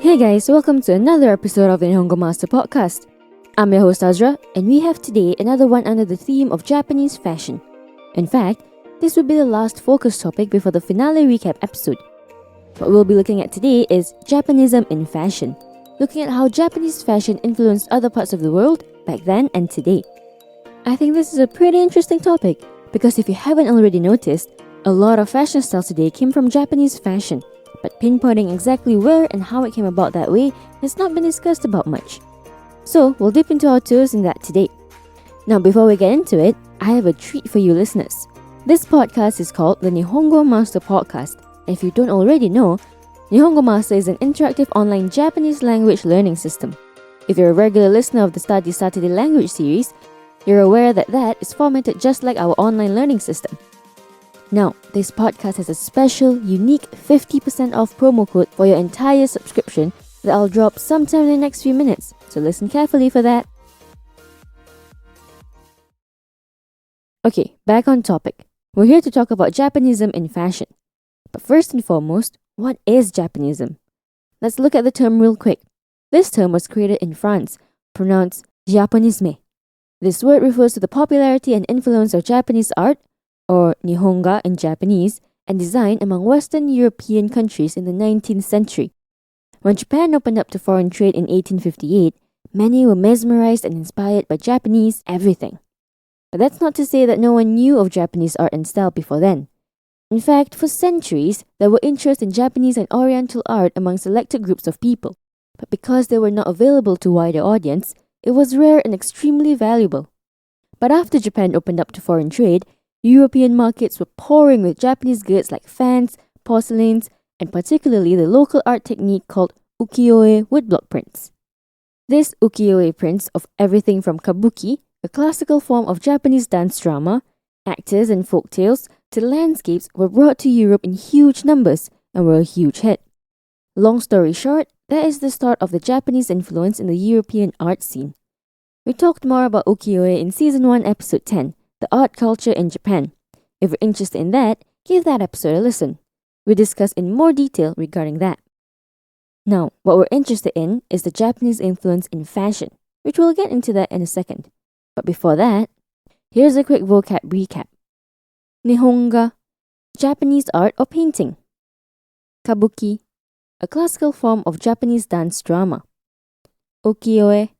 Hey guys, welcome to another episode of the Nihongo Master podcast. I'm your host Azra, and we have today another one under the theme of Japanese fashion. In fact, this will be the last focus topic before the finale recap episode. What we'll be looking at today is Japanism in fashion, looking at how Japanese fashion influenced other parts of the world back then and today. I think this is a pretty interesting topic because if you haven't already noticed, a lot of fashion styles today came from Japanese fashion. But pinpointing exactly where and how it came about that way has not been discussed about much. So, we'll dip into our toes in that today. Now, before we get into it, I have a treat for you listeners. This podcast is called the Nihongo Master Podcast. And if you don't already know, Nihongo Master is an interactive online Japanese language learning system. If you're a regular listener of the Study Saturday language series, you're aware that is formatted just like our online learning system. Now, this podcast has a special, unique 50% off promo code for your entire subscription that I'll drop sometime in the next few minutes, so listen carefully for that. Okay, back on topic. We're here to talk about Japanism in fashion. But first and foremost, what is Japanism? Let's look at the term real quick. This term was created in France, pronounced Japonisme. This word refers to the popularity and influence of Japanese art, or Nihonga in Japanese, and design among Western European countries in the 19th century. When Japan opened up to foreign trade in 1858, many were mesmerized and inspired by Japanese everything. But that's not to say that no one knew of Japanese art and style before then. In fact, for centuries, there were interest in Japanese and Oriental art among selected groups of people. But because they were not available to wider audience, it was rare and extremely valuable. But after Japan opened up to foreign trade, European markets were pouring with Japanese goods like fans, porcelains, and particularly the local art technique called ukiyo-e woodblock prints. This ukiyo-e prints of everything from kabuki, a classical form of Japanese dance drama, actors and folk tales, to landscapes were brought to Europe in huge numbers and were a huge hit. Long story short, that is the start of the Japanese influence in the European art scene. We talked more about ukiyo-e in Season 1, Episode 10, the art culture in Japan. If you're interested in that, give that episode a listen. We discuss in more detail regarding that. Now, what we're interested in is the Japanese influence in fashion, which we'll get into that in a second. But before that, here's a quick vocab recap. Nihonga, Japanese art or painting. Kabuki, a classical form of Japanese dance drama. Ukiyo-e,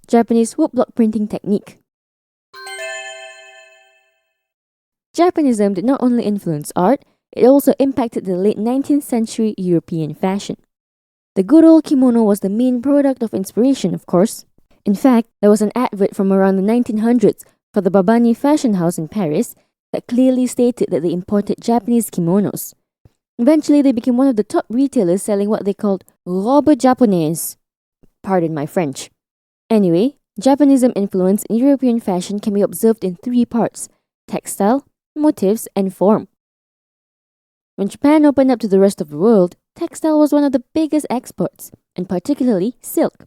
Japanese woodblock printing technique. Japanism did not only influence art, it also impacted the late 19th century European fashion. The good old kimono was the main product of inspiration, of course. In fact, there was an advert from around the 1900s for the Babani fashion house in Paris that clearly stated that they imported Japanese kimonos. Eventually, they became one of the top retailers selling what they called robe japonaise. Pardon my French. Anyway, Japanism influence in European fashion can be observed in three parts: textile, motifs, and form. When Japan opened up to the rest of the world, textile was one of the biggest exports, and particularly silk.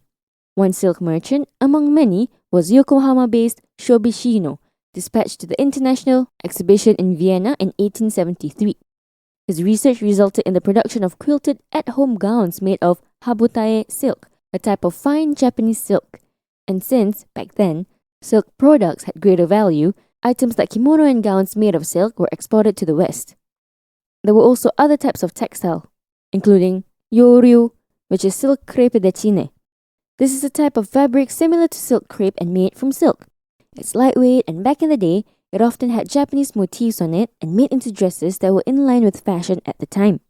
One silk merchant, among many, was Yokohama-based Shobishino, dispatched to the International Exhibition in Vienna in 1873. His research resulted in the production of quilted at-home gowns made of habutae silk, a type of fine Japanese silk. And since, back then, silk products had greater value, items like kimono and gowns made of silk were exported to the West. There were also other types of textile, including yoryu, which is silk crepe de chine. This is a type of fabric similar to silk crepe and made from silk. It's lightweight, and back in the day, it often had Japanese motifs on it and made into dresses that were in line with fashion at the time.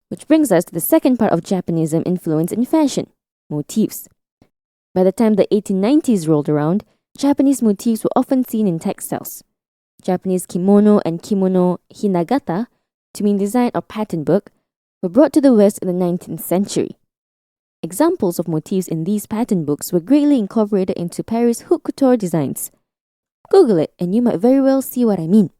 Which brings us to the second part of Japanism influence in fashion, motifs. By the time the 1890s rolled around, Japanese motifs were often seen in textiles. Japanese kimono and kimono hinagata, to mean design or pattern book, were brought to the West in the 19th century. Examples of motifs in these pattern books were greatly incorporated into Paris haute couture designs. Google it and you might very well see what I mean.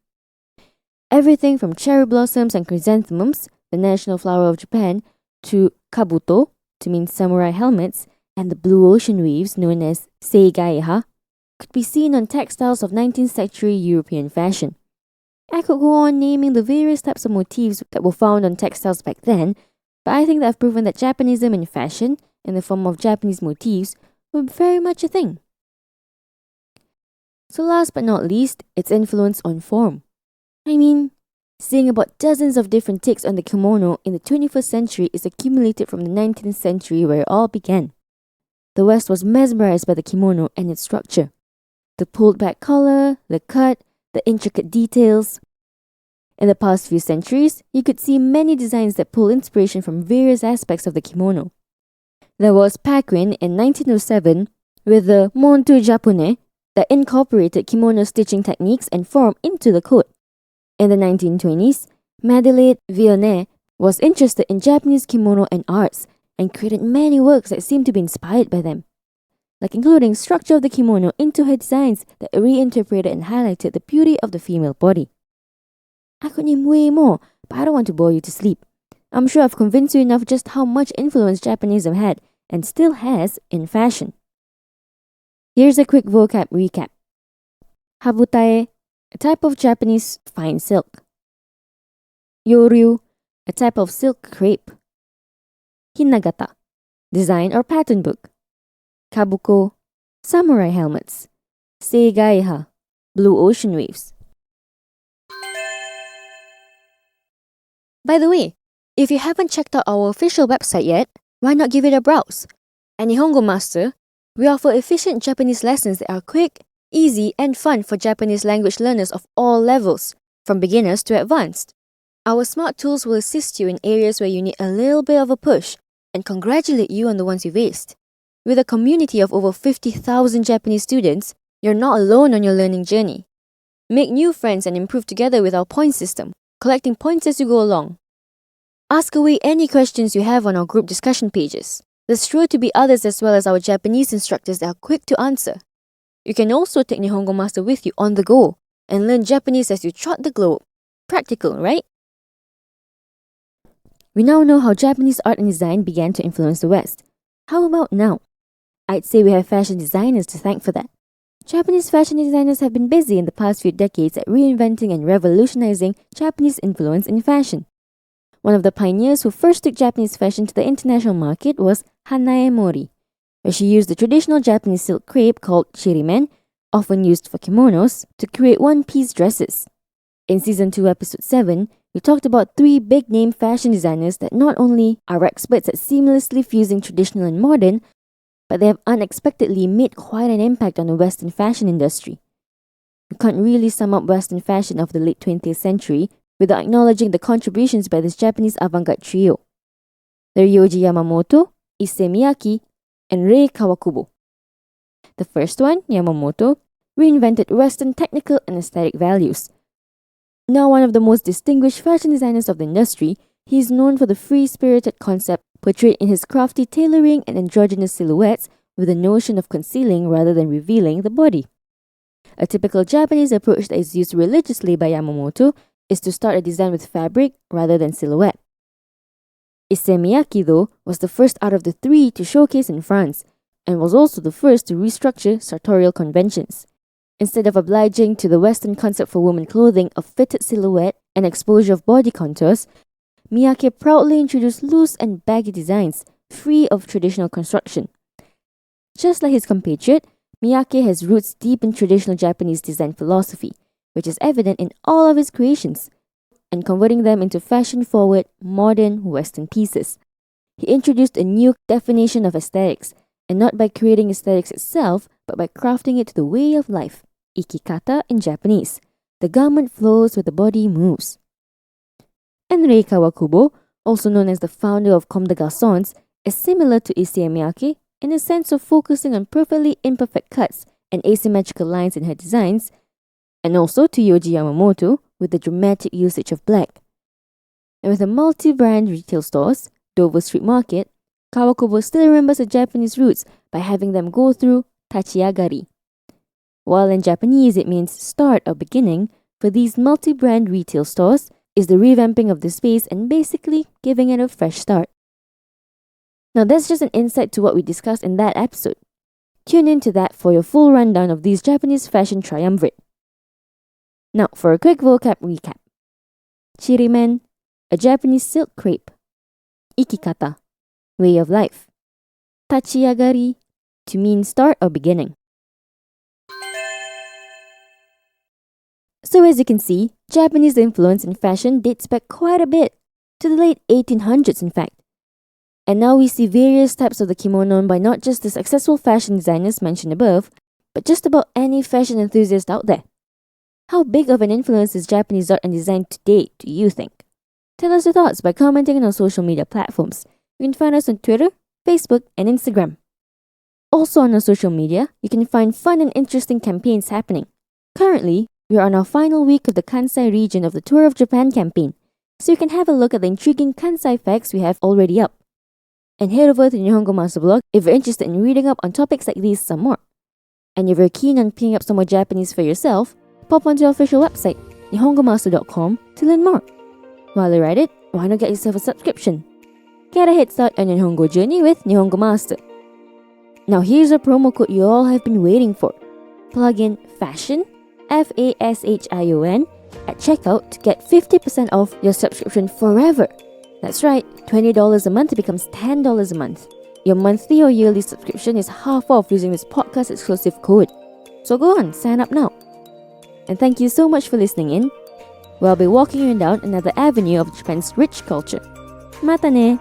Everything from cherry blossoms and chrysanthemums, the national flower of Japan, to kabuto, to mean samurai helmets, and the blue ocean waves known as seigaiha, could be seen on textiles of 19th century European fashion. I could go on naming the various types of motifs that were found on textiles back then, But I think that I've proven that Japanism in fashion, in the form of Japanese motifs, were very much a thing. So last but not least, its influence on form. I mean, seeing about dozens of different takes on the kimono in the 21st century is accumulated from the 19th century where it all began. The West was mesmerized by the kimono and its structure. The pulled back collar, the cut, the intricate details. In the past few centuries, you could see many designs that pull inspiration from various aspects of the kimono. There was Paquin in 1907 with the Montu Japonais that incorporated kimono stitching techniques and form into the coat. In the 1920s, Madeleine Vionnet was interested in Japanese kimono and arts and created many works that seemed to be inspired by them, like including structure of the kimono into her designs that reinterpreted and highlighted the beauty of the female body. I could name way more, but I don't want to bore you to sleep. I'm sure I've convinced you enough just how much influence Japanism had and still has in fashion. Here's a quick vocab recap. Habutae, a type of Japanese fine silk. Yoryu, a type of silk crepe. Hinagata, design or pattern book. Kabuko, samurai helmets. Seigaiha, blue ocean waves. By the way, if you haven't checked out our official website yet, why not give it a browse? At Nihongo Master, we offer efficient Japanese lessons that are quick, easy, and fun for Japanese language learners of all levels, from beginners to advanced. Our smart tools will assist you in areas where you need a little bit of a push and congratulate you on the ones you've aced. With a community of over 50,000 Japanese students, you're not alone on your learning journey. Make new friends and improve together with our point system, collecting points as you go along. Ask away any questions you have on our group discussion pages. There's sure to be others as well as our Japanese instructors that are quick to answer. You can also take Nihongo Master with you on the go and learn Japanese as you trot the globe. Practical, right? We now know how Japanese art and design began to influence the West. How about now? I'd say we have fashion designers to thank for that. Japanese fashion designers have been busy in the past few decades at reinventing and revolutionizing Japanese influence in fashion. One of the pioneers who first took Japanese fashion to the international market was Hanaymori, where she used the traditional Japanese silk crepe called shirimen, often used for kimonos, to create one-piece dresses. In Season 2, Episode 7, we talked about 3 big-name fashion designers that not only are experts at seamlessly fusing traditional and modern, but they have unexpectedly made quite an impact on the Western fashion industry. You can't really sum up Western fashion of the late 20th century without acknowledging the contributions by this Japanese avant-garde trio. The Ryoji Yamamoto, Issey Miyake, and Rei Kawakubo. The first one, Yamamoto, reinvented Western technical and aesthetic values. Now one of the most distinguished fashion designers of the industry, he is known for the free-spirited concept portrayed in his crafty tailoring and androgynous silhouettes with the notion of concealing rather than revealing the body. A typical Japanese approach that is used religiously by Yamamoto is to start a design with fabric rather than silhouette. Issey Miyake, though, was the first out of the 3 to showcase in France and was also the first to restructure sartorial conventions. Instead of obliging to the Western concept for women clothing of fitted silhouette and exposure of body contours, Miyake proudly introduced loose and baggy designs, free of traditional construction. Just like his compatriot, Miyake has roots deep in traditional Japanese design philosophy, which is evident in all of his creations, and converting them into fashion-forward, modern Western pieces. He introduced a new definition of aesthetics, and not by creating aesthetics itself, but by crafting it to the way of life, ikikata in Japanese. The garment flows where the body moves. And Rei Kawakubo, also known as the founder of Comme des Garçons, is similar to Issey Miyake in the sense of focusing on perfectly imperfect cuts and asymmetrical lines in her designs, and also to Yohji Yamamoto with the dramatic usage of black. And with the multi-brand retail stores, Dover Street Market, Kawakubo still remembers the Japanese roots by having them go through tachiagari. While in Japanese it means start or beginning, for these multi-brand retail stores is the revamping of the space and basically giving it a fresh start. Now that's just an insight to what we discussed in that episode. Tune in to that for your full rundown of these Japanese fashion triumvirate. Now for a quick vocab recap. Shirimen, a Japanese silk crepe. ikikata, way of life. Tachiagari, to mean start or beginning. So as you can see, Japanese influence in fashion dates back quite a bit, to the late 1800s in fact. And now we see various types of the kimono by not just the successful fashion designers mentioned above, but just about any fashion enthusiast out there. How big of an influence is Japanese art and design today, do you think? Tell us your thoughts by commenting on our social media platforms. You can find us on Twitter, Facebook, and Instagram. Also on our social media, you can find fun and interesting campaigns happening. Currently, we are on our final week of the Kansai region of the Tour of Japan campaign, so you can have a look at the intriguing Kansai facts we have already up. And head over to the Nihongo Master blog if you're interested in reading up on topics like these some more. And if you're keen on picking up some more Japanese for yourself, pop onto our official website, nihongomaster.com, to learn more. While you're at it, why not get yourself a subscription? Get a head start on your Nihongo journey with Nihongo Master. Now here's a promo code you all have been waiting for. Plug in FASHION, FASHION, at checkout to get 50% off your subscription forever. That's right, $20 a month becomes $10 a month. Your monthly or yearly subscription is half off using this podcast exclusive code. So go on, sign up now. And thank you so much for listening in. We'll be walking you down another avenue of Japan's rich culture. Mata ne!